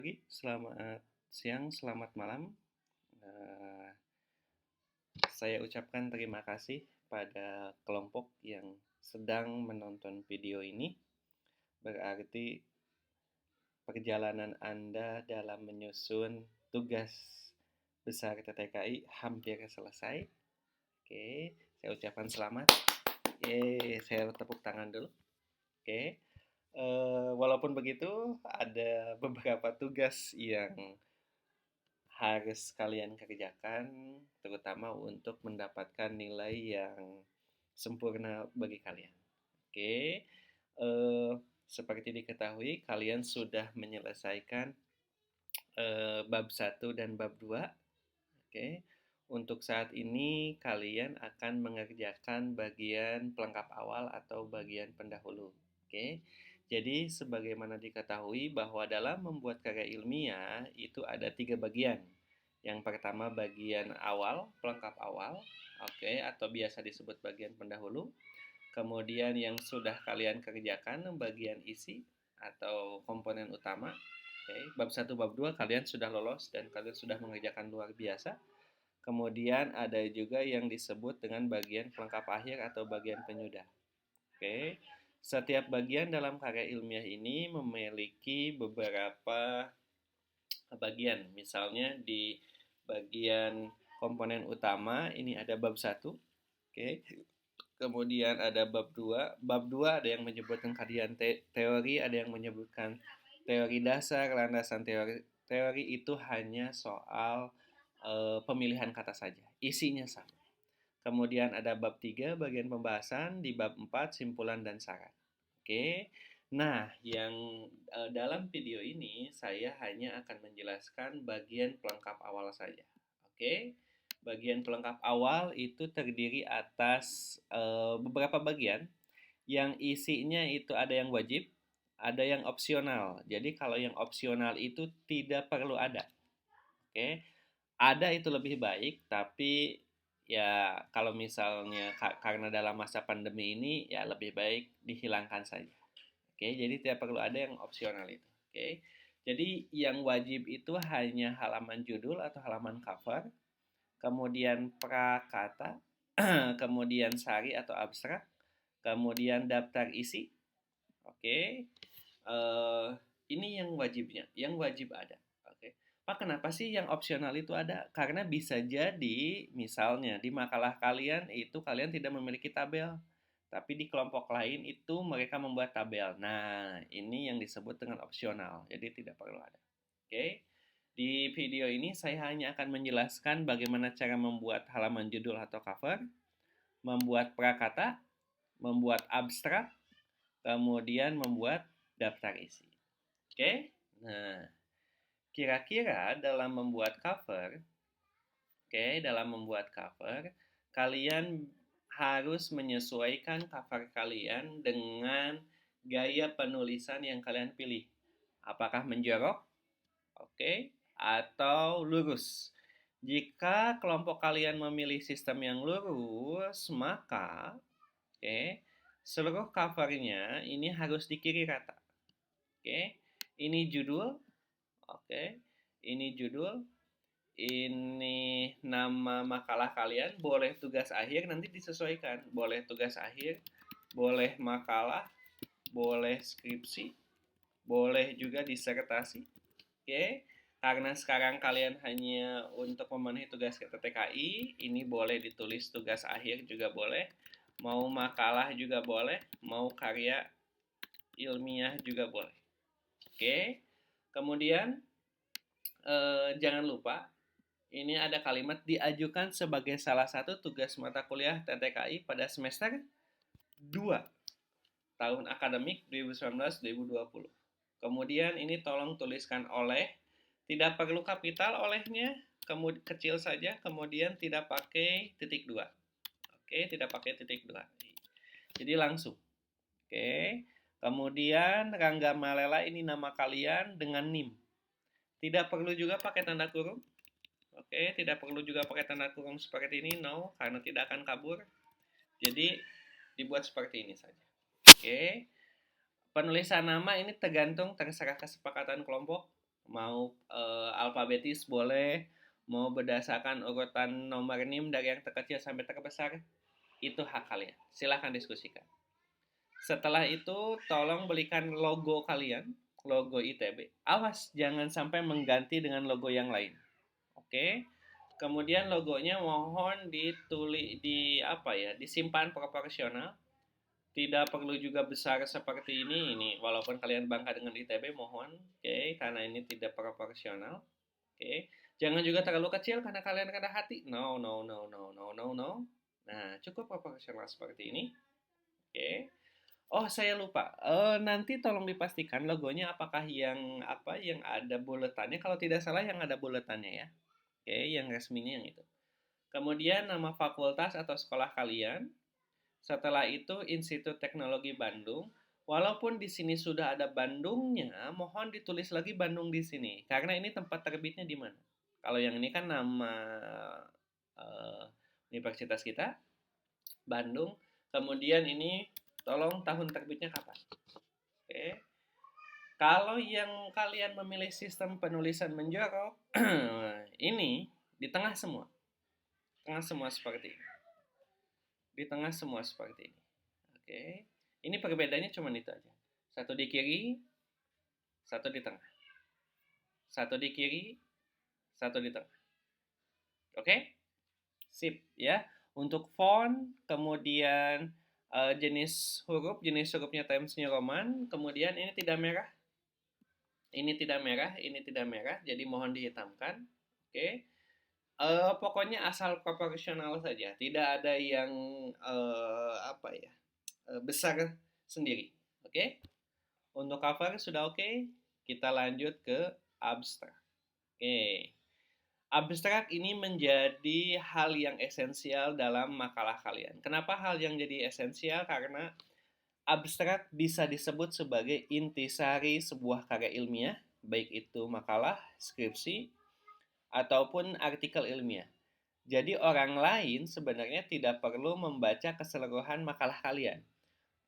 Pagi, selamat siang, selamat malam. Eh, saya ucapkan terima kasih pada kelompok yang sedang menonton video ini. Berarti perjalanan Anda dalam menyusun tugas besar TTKI hampir selesai. Oke, saya ucapkan selamat. Saya tepuk tangan dulu. Oke, walaupun begitu, ada beberapa tugas yang harus kalian kerjakan, terutama untuk mendapatkan nilai yang sempurna bagi kalian. Oke, eh, seperti diketahui, kalian sudah menyelesaikan bab 1 dan bab 2. Oke, untuk saat ini kalian akan mengerjakan bagian pelengkap awal atau bagian pendahulu. Oke, jadi sebagaimana diketahui bahwa dalam membuat karya ilmiah itu ada 3 bagian. Yang pertama bagian awal, pelengkap awal, oke, atau biasa disebut bagian pendahulu. Kemudian yang sudah kalian kerjakan bagian isi atau komponen utama. Oke, bab 1, bab 2 kalian sudah lolos dan kalian sudah mengerjakan luar biasa. Kemudian ada juga yang disebut dengan bagian pelengkap akhir atau bagian penyudah. Oke, setiap bagian dalam karya ilmiah ini memiliki beberapa bagian. Misalnya di bagian komponen utama ini ada bab 1. Oke. Kemudian ada bab 2. Bab 2 ada yang menyebutkan kajian teori, ada yang menyebutkan teori dasar, landasan teori. Teori itu hanya soal pemilihan kata saja. Isinya sama. Kemudian ada bab 3 bagian pembahasan, di bab 4 simpulan dan saran. Oke. Nah, yang dalam video ini saya hanya akan menjelaskan bagian pelengkap awal saja. Oke. Bagian pelengkap awal itu terdiri atas beberapa bagian yang isinya itu ada yang wajib, ada yang opsional. Jadi kalau yang opsional itu tidak perlu ada. Oke. Ada itu lebih baik, tapi ya kalau misalnya karena dalam masa pandemi ini ya lebih baik dihilangkan saja. Oke, jadi tidak perlu ada yang opsional itu. Oke. Jadi yang wajib itu hanya halaman judul atau halaman cover, kemudian prakata, kemudian sari atau abstrak, kemudian daftar isi. Oke. Eh, ini yang wajibnya, yang wajib ada. Oke. Pak, kenapa sih yang opsional itu ada? Karena bisa jadi misalnya di makalah kalian itu kalian tidak memiliki tabel, tapi di kelompok lain itu mereka membuat tabel. Nah, ini yang disebut dengan opsional. Jadi tidak perlu ada. Oke. Di video ini saya hanya akan menjelaskan bagaimana cara membuat halaman judul atau cover, membuat prakata, membuat abstrak, kemudian membuat daftar isi. Oke? Nah, kira-kira dalam membuat cover, dalam membuat cover, kalian harus menyesuaikan cover kalian dengan gaya penulisan yang kalian pilih. Apakah menjorok? Oke, atau lurus. Jika kelompok kalian memilih sistem yang lurus, maka seluruh covernya ini harus di kiri rata. Ini judul. Ini judul. Ini nama makalah kalian. Boleh tugas akhir, nanti disesuaikan. Boleh tugas akhir, boleh makalah, boleh skripsi, boleh juga disertasi. Karena sekarang kalian hanya untuk memenuhi tugas TTKI, ini boleh ditulis tugas akhir juga boleh, mau makalah juga boleh, mau karya ilmiah juga boleh. Kemudian jangan lupa ini ada kalimat diajukan sebagai salah satu tugas mata kuliah TTKI pada semester 2 tahun akademik 2019-2020. Kemudian ini tolong tuliskan oleh, tidak perlu kapital olehnya, kemudian kecil saja, kemudian tidak pakai titik 2. Tidak pakai titik 2. Jadi langsung. Kemudian Rangga Malela ini nama kalian dengan NIM. Tidak perlu juga pakai tanda kurung. Tidak perlu juga pakai tanda kurung seperti ini, no, karena tidak akan kabur. Jadi dibuat seperti ini saja. Penulisan nama ini tergantung terserah kesepakatan kelompok. Mau alfabetis boleh, mau berdasarkan urutan nomor NIM dari yang terkecil sampai terbesar, itu hak kalian. Silahkan diskusikan. Setelah itu, tolong belikan logo kalian, logo ITB. Awas, jangan sampai mengganti dengan logo yang lain. Oke. Kemudian logonya mohon disimpan proporsional. Tidak perlu juga besar seperti ini. Walaupun kalian bangga dengan ITB, mohon, oke, karena ini tidak proporsional. Oke. Jangan juga terlalu kecil karena kalian rendah hati. No, no, no, no, no, no, no. Nah, cukup proporsional seperti ini. Oke. Oh, saya lupa. Nanti tolong dipastikan logonya apakah yang ada buletannya. Kalau tidak salah yang ada buletannya ya. Oke, yang resminya yang itu. Kemudian nama fakultas atau sekolah kalian. Setelah itu Institut Teknologi Bandung. Walaupun di sini sudah ada Bandungnya, mohon ditulis lagi Bandung di sini. Karena ini tempat terbitnya di mana. Kalau yang ini kan nama universitas kita, Bandung. Kemudian ini tolong tahun terbitnya kapan. Oke. Kalau yang kalian memilih sistem penulisan menjorok, ini di tengah semua. Tengah semua seperti ini. Di tengah semua seperti ini. Oke. Ini perbedaannya cuma itu aja. Satu di kiri, satu di tengah. Satu di kiri, satu di tengah. Oke? Sip ya. Untuk font, kemudian jenis hurufnya Times New Roman, kemudian ini tidak merah. Ini tidak merah, ini tidak merah, jadi mohon dihitamkan. Oke. Pokoknya asal proporsional saja, tidak ada yang besar sendiri. Oke. Untuk cover sudah oke. Kita lanjut ke abstrak. Oke. Abstrak ini menjadi hal yang esensial dalam makalah kalian. Kenapa hal yang jadi esensial? Karena abstrak bisa disebut sebagai intisari sebuah karya ilmiah, baik itu makalah, skripsi, ataupun artikel ilmiah. Jadi orang lain sebenarnya tidak perlu membaca keseluruhan makalah kalian.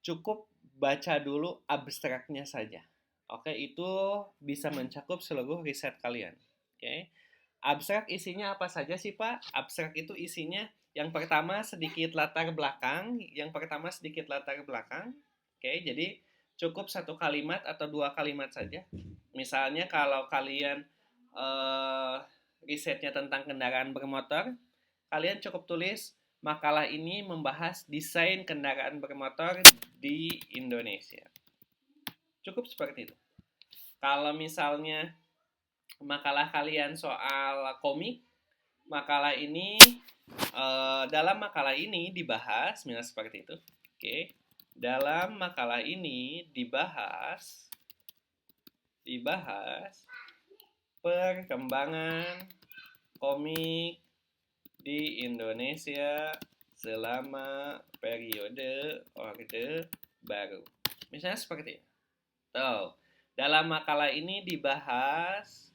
Cukup baca dulu abstraknya saja. Oke, itu bisa mencakup seluruh riset kalian. Oke. Abstrak isinya apa saja sih, Pak? Abstrak itu isinya yang pertama sedikit latar belakang. Oke, jadi cukup satu kalimat atau dua kalimat saja. Misalnya kalau kalian risetnya tentang kendaraan bermotor, kalian cukup tulis makalah ini membahas desain kendaraan bermotor di Indonesia. Cukup seperti itu. Kalau misalnya makalah kalian soal komik, dalam makalah ini dibahas, misalnya seperti itu. Oke. Dalam makalah ini dibahas perkembangan komik di Indonesia selama periode Orde Baru. Misalnya seperti itu. Tuh, dalam makalah ini dibahas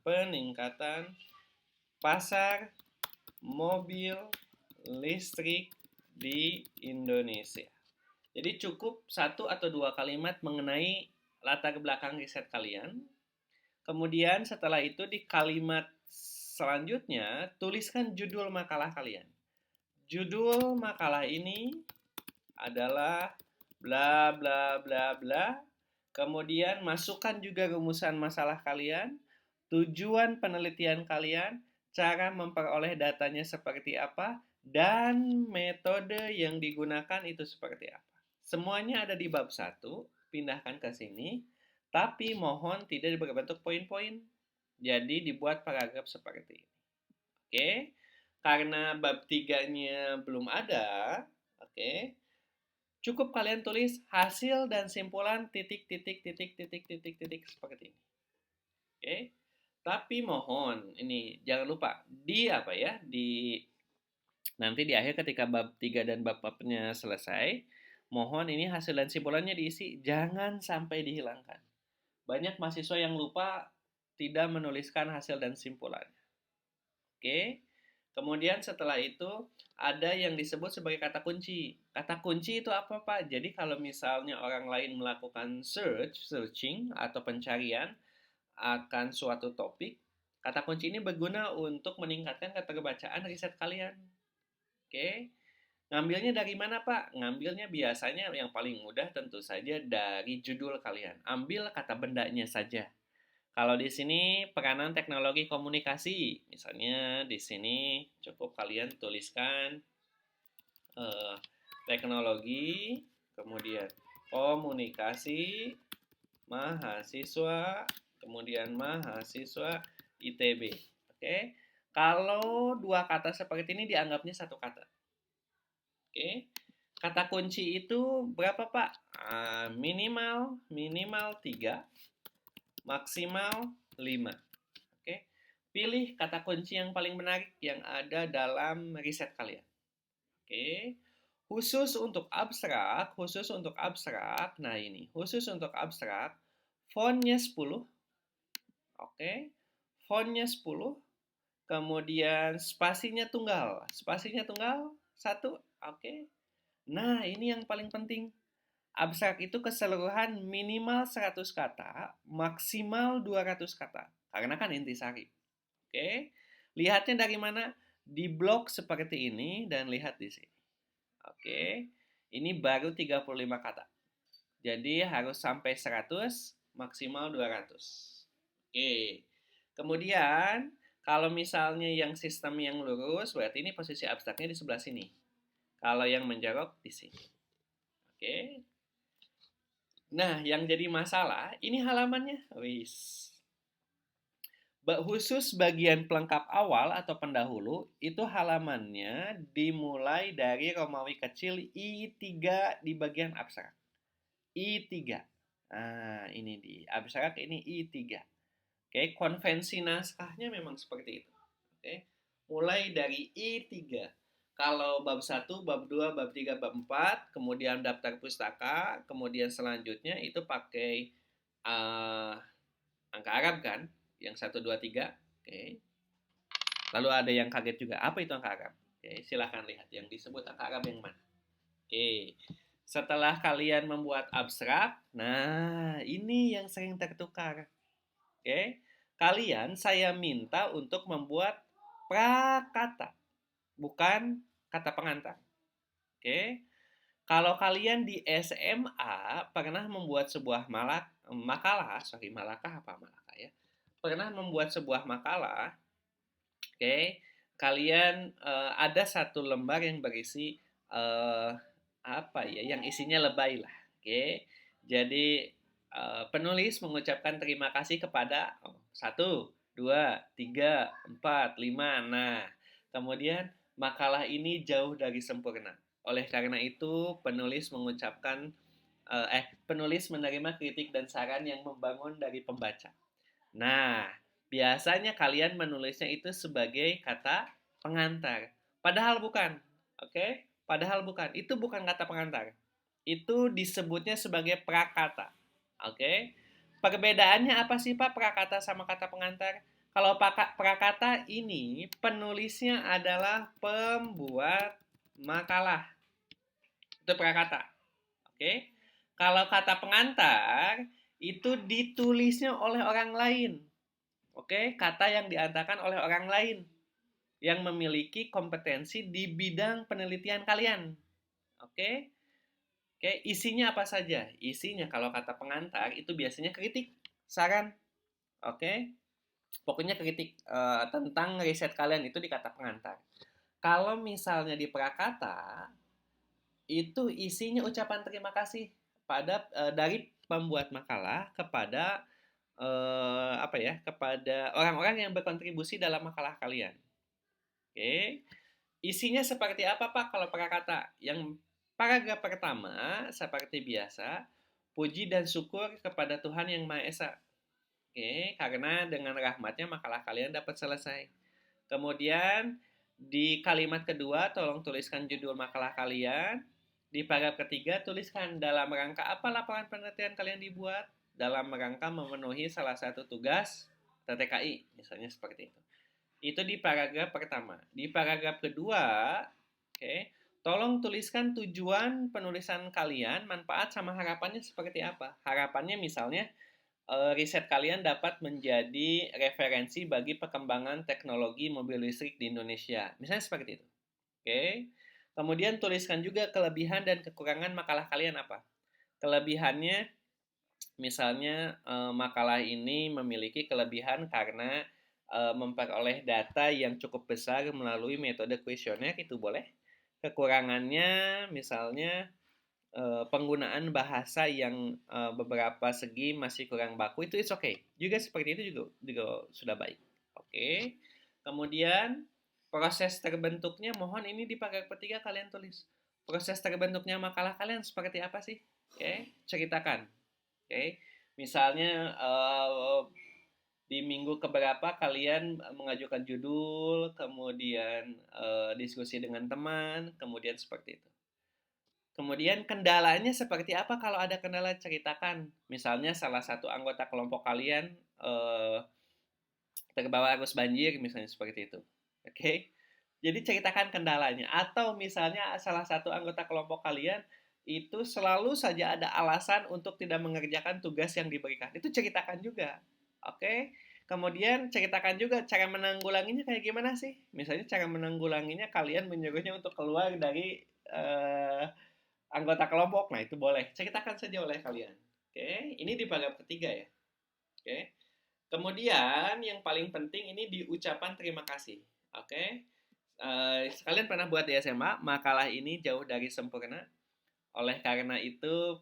peningkatan pasar mobil listrik di Indonesia. Jadi cukup satu atau dua kalimat mengenai latar belakang riset kalian. Kemudian setelah itu di kalimat selanjutnya tuliskan judul makalah kalian. Judul makalah ini adalah bla bla bla bla. Kemudian masukkan juga rumusan masalah kalian, tujuan penelitian kalian, cara memperoleh datanya seperti apa, dan metode yang digunakan itu seperti apa. Semuanya ada di bab 1, pindahkan ke sini, tapi mohon tidak berbentuk poin-poin. Jadi dibuat paragraf seperti ini. Oke? Karena bab 3-nya belum ada, oke? Cukup kalian tulis hasil dan simpulan titik seperti ini. Oke? Tapi mohon ini jangan lupa nanti di akhir ketika bab 3 dan bab-babnya selesai, mohon ini hasil dan simpulannya diisi, jangan sampai dihilangkan. Banyak mahasiswa yang lupa tidak menuliskan hasil dan simpulannya. Oke? Kemudian setelah itu ada yang disebut sebagai kata kunci. Kata kunci itu apa, Pak? Jadi kalau misalnya orang lain melakukan searching atau pencarian akan suatu topik, kata kunci ini berguna untuk meningkatkan keterbacaan riset kalian. Oke. Ngambilnya dari mana, Pak? Ngambilnya biasanya yang paling mudah tentu saja dari judul kalian. Ambil kata bendanya saja. Kalau di sini peranan teknologi komunikasi, misalnya di sini cukup kalian tuliskan teknologi, kemudian komunikasi, mahasiswa, kemudian mahasiswa ITB. Oke, kalau dua kata seperti ini dianggapnya satu kata. Oke, kata kunci itu berapa, Pak? Minimal 3, maksimal 5. Oke. Pilih kata kunci yang paling menarik yang ada dalam riset kalian. Oke. Khusus untuk abstrak, nah ini, khusus untuk abstrak, fontnya 10. Oke. Fontnya 10. Kemudian spasinya tunggal. Spasinya tunggal 1. Oke. Nah, ini yang paling penting. Abstrak itu keseluruhan minimal 100 kata, maksimal 200 kata. Karena kan intisari. Oke. Lihatnya dari mana? Di blok seperti ini dan lihat di sini. Oke. Ini baru 35 kata. Jadi harus sampai 100, maksimal 200. Oke. Kemudian, kalau misalnya yang sistem yang lurus, berarti ini posisi abstraknya di sebelah sini. Kalau yang menjorok di sini. Oke. Nah, yang jadi masalah, ini halamannya. Wis. Khusus bagian pelengkap awal atau pendahulu, itu halamannya dimulai dari Romawi kecil I3 di bagian abstrak. I3. Nah, ini di abstrak ini I3. Oke, konvensi naskahnya memang seperti itu. Oke. Mulai dari I3. Kalau bab 1, bab 2, bab 3, bab 4, kemudian daftar pustaka, kemudian selanjutnya itu pakai angka Arab kan, yang 1, 2, 3. Oke. Lalu ada yang kaget juga, apa itu angka Arab? Oke, silahkan lihat yang disebut angka Arab yang mana. Oke. Setelah kalian membuat abstrak, nah ini yang sering tertukar. Oke. Kalian saya minta untuk membuat prakata, bukan kata pengantar. Oke. Kalau kalian di SMA pernah membuat sebuah makalah, ya? Pernah membuat sebuah makalah, oke? Kalian ada satu lembar yang berisi yang isinya lebay lah, oke? Jadi penulis mengucapkan terima kasih kepada 1, 2, 3, 4, 5. Nah, kemudian makalah ini jauh dari sempurna. Oleh karena itu, penulis menerima kritik dan saran yang membangun dari pembaca. Nah, biasanya kalian menulisnya itu sebagai kata pengantar. Padahal bukan. Oke? Padahal bukan. Itu bukan kata pengantar. Itu disebutnya sebagai prakata. Oke? Perbedaannya apa sih, Pak, prakata sama kata pengantar? Kalau prakata ini penulisnya adalah pembuat makalah. Itu prakata. Oke? Kalau kata pengantar itu ditulisnya oleh orang lain. Oke, kata yang diantarkan oleh orang lain yang memiliki kompetensi di bidang penelitian kalian. Oke? Oke, isinya apa saja? Isinya kalau kata pengantar itu biasanya kritik, saran. Oke? Pokoknya kritik tentang riset kalian itu di kata pengantar. Kalau misalnya di prakata itu isinya ucapan terima kasih dari pembuat makalah kepada kepada orang-orang yang berkontribusi dalam makalah kalian. Oke. Isinya seperti apa, Pak, kalau prakata? Yang paragraf pertama seperti biasa, puji dan syukur kepada Tuhan yang Maha Esa. Oke, karena dengan rahmatnya makalah kalian dapat selesai. Kemudian di kalimat kedua tolong tuliskan judul makalah kalian. Di paragraf ketiga tuliskan dalam rangka apa laporan penelitian kalian dibuat, dalam rangka memenuhi salah satu tugas TTKI, misalnya seperti itu. Itu di paragraf pertama. Di paragraf kedua, oke, tolong tuliskan tujuan penulisan kalian, manfaat sama harapannya seperti apa. Harapannya misalnya riset kalian dapat menjadi referensi bagi perkembangan teknologi mobil listrik di Indonesia. Misalnya seperti itu. Oke. Kemudian tuliskan juga kelebihan dan kekurangan makalah kalian apa. Kelebihannya misalnya makalah ini memiliki kelebihan karena memperoleh data yang cukup besar melalui metode kuesioner, itu boleh. Kekurangannya misalnya penggunaan bahasa yang beberapa segi masih kurang baku, itu it's okay. Juga seperti itu juga sudah baik. Oke. Kemudian proses terbentuknya, mohon ini di paragraf ketiga kalian tulis. Proses terbentuknya makalah kalian seperti apa sih? Oke, ceritakan. Oke. Misalnya di minggu keberapa kalian mengajukan judul, kemudian diskusi dengan teman, kemudian seperti itu. Kemudian kendalanya seperti apa, kalau ada kendala ceritakan. Misalnya salah satu anggota kelompok kalian terbawa arus banjir, misalnya seperti itu. Oke? Jadi ceritakan kendalanya. Atau misalnya salah satu anggota kelompok kalian itu selalu saja ada alasan untuk tidak mengerjakan tugas yang diberikan. Itu ceritakan juga. Oke? Kemudian ceritakan juga cara menanggulanginya kayak gimana sih. Misalnya cara menanggulanginya kalian menyuruhnya untuk keluar dari anggota kelompok. Nah, itu boleh. Ceritakan saja oleh kalian. Oke, ini di paragraf ketiga ya. Oke. Kemudian yang paling penting ini di ucapan terima kasih. Oke. Kalian pernah buat di SMA, makalah ini jauh dari sempurna. Oleh karena itu,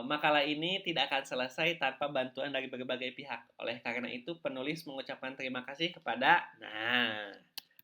makalah ini tidak akan selesai tanpa bantuan dari berbagai pihak. Oleh karena itu, penulis mengucapkan terima kasih kepada,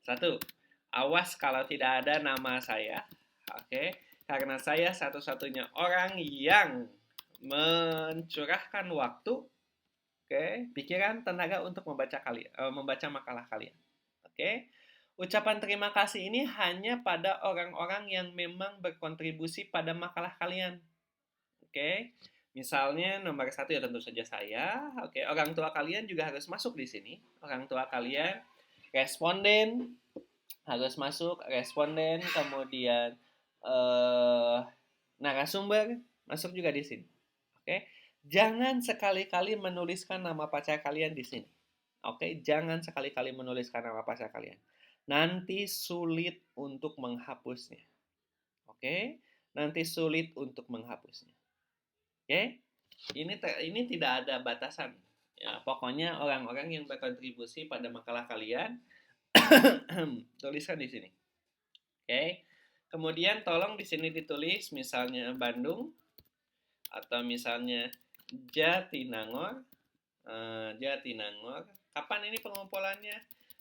satu, awas kalau tidak ada nama saya. Oke, karena saya satu-satunya orang yang mencurahkan waktu, pikiran, tenaga untuk membaca makalah kalian. Oke, ucapan terima kasih ini hanya pada orang-orang yang memang berkontribusi pada makalah kalian. Oke, misalnya nomor satu ya tentu saja saya. Oke, orang tua kalian juga harus masuk di sini. Orang tua kalian, responden harus masuk, kemudian narasumber masuk juga di sini. Oke, jangan sekali-kali menuliskan nama pacar kalian di sini. Oke, jangan sekali-kali menuliskan nama pacar kalian. Nanti sulit untuk menghapusnya. Oke, nanti sulit untuk menghapusnya. Oke, ini tidak ada batasan. Ya, pokoknya orang-orang yang berkontribusi pada makalah kalian tuliskan di sini. Oke. Kemudian tolong di sini ditulis misalnya Bandung atau misalnya Jatinangor. Jatinangor. Kapan ini pengumpulannya?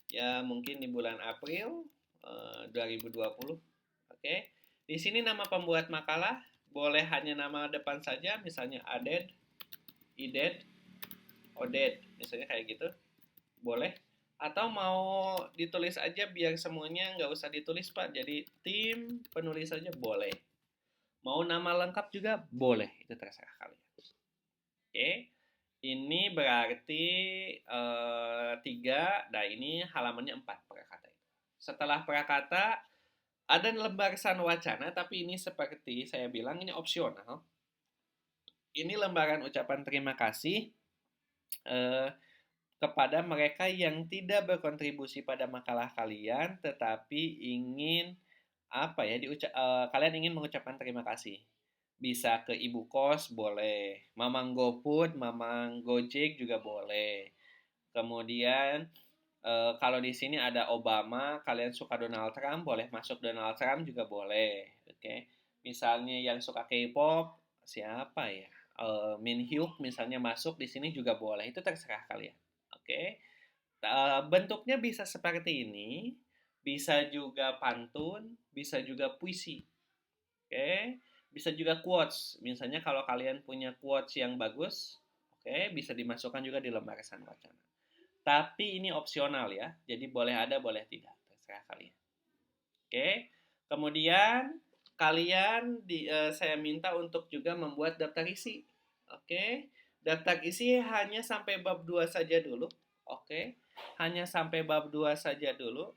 Ya mungkin di bulan April 2020. Oke. Di sini nama pembuat makalah boleh hanya nama depan saja, misalnya Aded, Ided, Oded, misalnya kayak gitu. Boleh. Atau mau ditulis aja biar semuanya nggak usah ditulis Pak, jadi tim penulis saja boleh. Mau nama lengkap juga boleh, itu terserah kalian. Oke, ini berarti 3, nah ini halamannya 4 prakata itu. Setelah prakata ada lembaran wacana, tapi ini seperti saya bilang ini opsional. Ini lembaran ucapan terima kasih kepada mereka yang tidak berkontribusi pada makalah kalian, tetapi ingin kalian ingin mengucapkan terima kasih. Bisa ke ibu kos boleh, mamang GoFood, mamang Gojek juga boleh. Kemudian kalau di sini ada Obama, kalian suka Donald Trump, boleh masuk Donald Trump juga boleh. Oke. Misalnya yang suka K-pop, siapa ya? Min Hyuk misalnya masuk di sini juga boleh. Itu terserah kalian. Oke. Bentuknya bisa seperti ini, bisa juga pantun, bisa juga puisi. Oke. Bisa juga quotes. Misalnya kalau kalian punya quotes yang bagus, bisa dimasukkan juga di lembaran wacana. Tapi ini opsional ya, jadi boleh ada, boleh tidak, terserah kalian. Oke, kemudian kalian saya minta untuk juga membuat daftar isi. Oke, daftar isi hanya sampai bab 2 saja dulu. Oke, hanya sampai bab 2 saja dulu.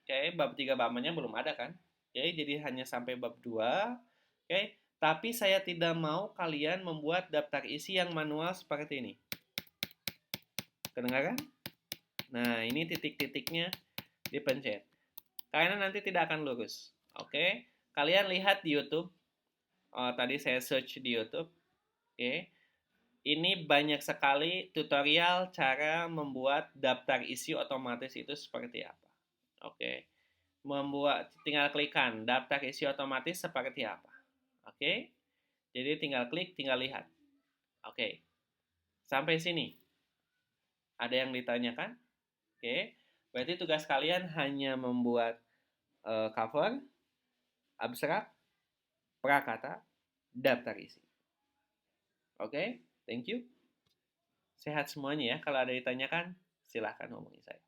Oke, bab 3 bab-nya belum ada kan? Oke, jadi hanya sampai bab 2. Oke, tapi saya tidak mau kalian membuat daftar isi yang manual seperti ini. Kedengaran? Nah, ini titik-titiknya dipencet. Karena nanti tidak akan lurus. Oke, kalian lihat di YouTube. Oh, tadi saya search di YouTube. Oke, ini banyak sekali tutorial cara membuat daftar isi otomatis itu seperti apa. Oke, tinggal klikkan daftar isi otomatis seperti apa. Oke, jadi tinggal klik, tinggal lihat. Oke, sampai sini. Ada yang ditanyakan? Oke, berarti tugas kalian hanya membuat cover, abstrak, prakata, daftar isi. Oke, thank you. Sehat semuanya ya. Kalau ada yang ditanyakan, silahkan hubungi saya.